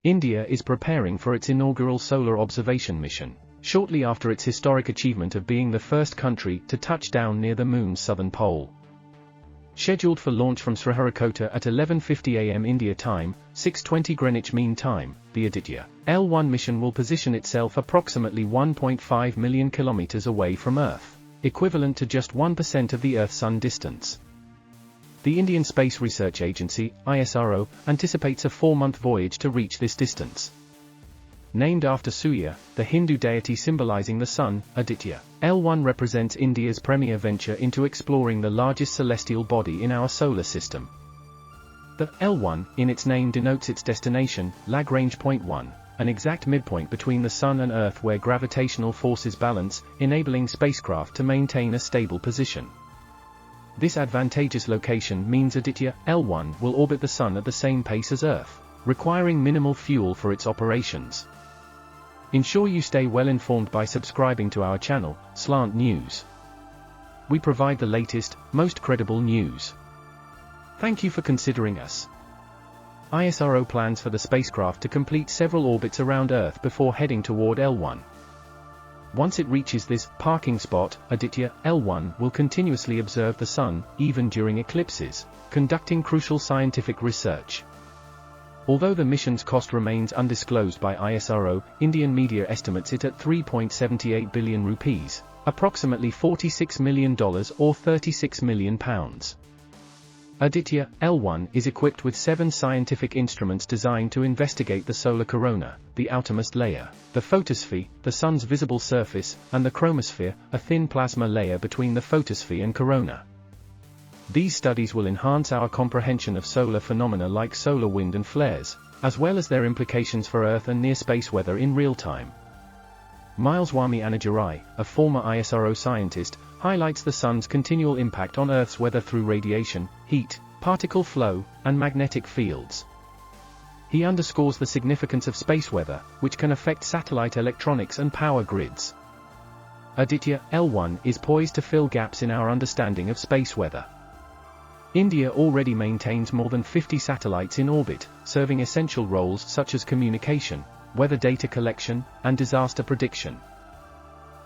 India is preparing for its inaugural solar observation mission, shortly after its historic achievement of being the first country to touch down near the Moon's southern pole. Scheduled for launch from Sriharikota at 11:50 am India time, 6:20 Greenwich Mean Time, the Aditya L1 mission will position itself approximately 1.5 million kilometers away from Earth, equivalent to just 1% of the Earth-Sun distance. The Indian Space Research Agency, ISRO, anticipates a 4-month voyage to reach this distance. Named after Surya, the Hindu deity symbolizing the sun, Aditya L1 represents India's premier venture into exploring the largest celestial body in our solar system. The L1, in its name, denotes its destination, Lagrange Point 1, an exact midpoint between the Sun and Earth where gravitational forces balance, enabling spacecraft to maintain a stable position. This advantageous location means Aditya L1 will orbit the Sun at the same pace as Earth, requiring minimal fuel for its operations. Ensure you stay well informed by subscribing to our channel, Slant News. We provide the latest, most credible news. Thank you for considering us. ISRO plans for the spacecraft to complete several orbits around Earth before heading toward L1. Once it reaches this parking spot, Aditya L1 will continuously observe the Sun, even during eclipses, conducting crucial scientific research. Although the mission's cost remains undisclosed by ISRO, Indian media estimates it at 3.78 billion rupees, approximately $46 million or £36 million. Aditya L1 is equipped with 7 scientific instruments designed to investigate the solar corona, the outermost layer, the photosphere, the Sun's visible surface, and the chromosphere, a thin plasma layer between the photosphere and corona. These studies will enhance our comprehension of solar phenomena like solar wind and flares, as well as their implications for Earth and near-space weather in real time. Mileswamy Anajarai, a former ISRO scientist, highlights the Sun's continual impact on Earth's weather through radiation, heat, particle flow, and magnetic fields. He underscores the significance of space weather, which can affect satellite electronics and power grids. Aditya L1 is poised to fill gaps in our understanding of space weather. India already maintains more than 50 satellites in orbit, serving essential roles such as communication, weather data collection, and disaster prediction.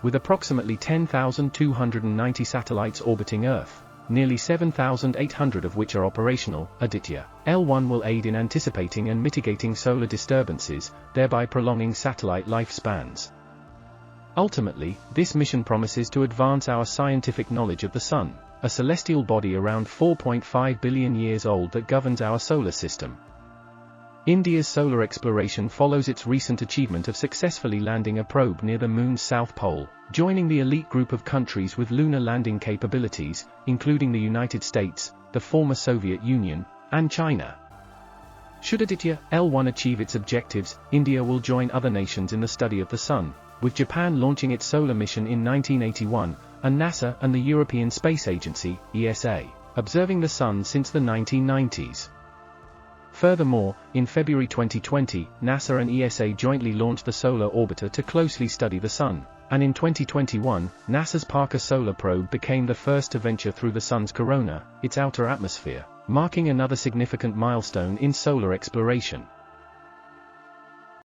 With approximately 10,290 satellites orbiting Earth, nearly 7,800 of which are operational, Aditya L1 will aid in anticipating and mitigating solar disturbances, thereby prolonging satellite lifespans. Ultimately, this mission promises to advance our scientific knowledge of the Sun, a celestial body around 4.5 billion years old that governs our solar system. India's solar exploration follows its recent achievement of successfully landing a probe near the Moon's south pole, joining the elite group of countries with lunar landing capabilities, including the United States, the former Soviet Union, and China. Should Aditya L1 achieve its objectives, India will join other nations in the study of the Sun, with Japan launching its solar mission in 1981, and NASA and the European Space Agency, ESA, observing the Sun since the 1990s. Furthermore, in February 2020, NASA and ESA jointly launched the Solar Orbiter to closely study the Sun, and in 2021, NASA's Parker Solar Probe became the first to venture through the Sun's corona, its outer atmosphere, marking another significant milestone in solar exploration.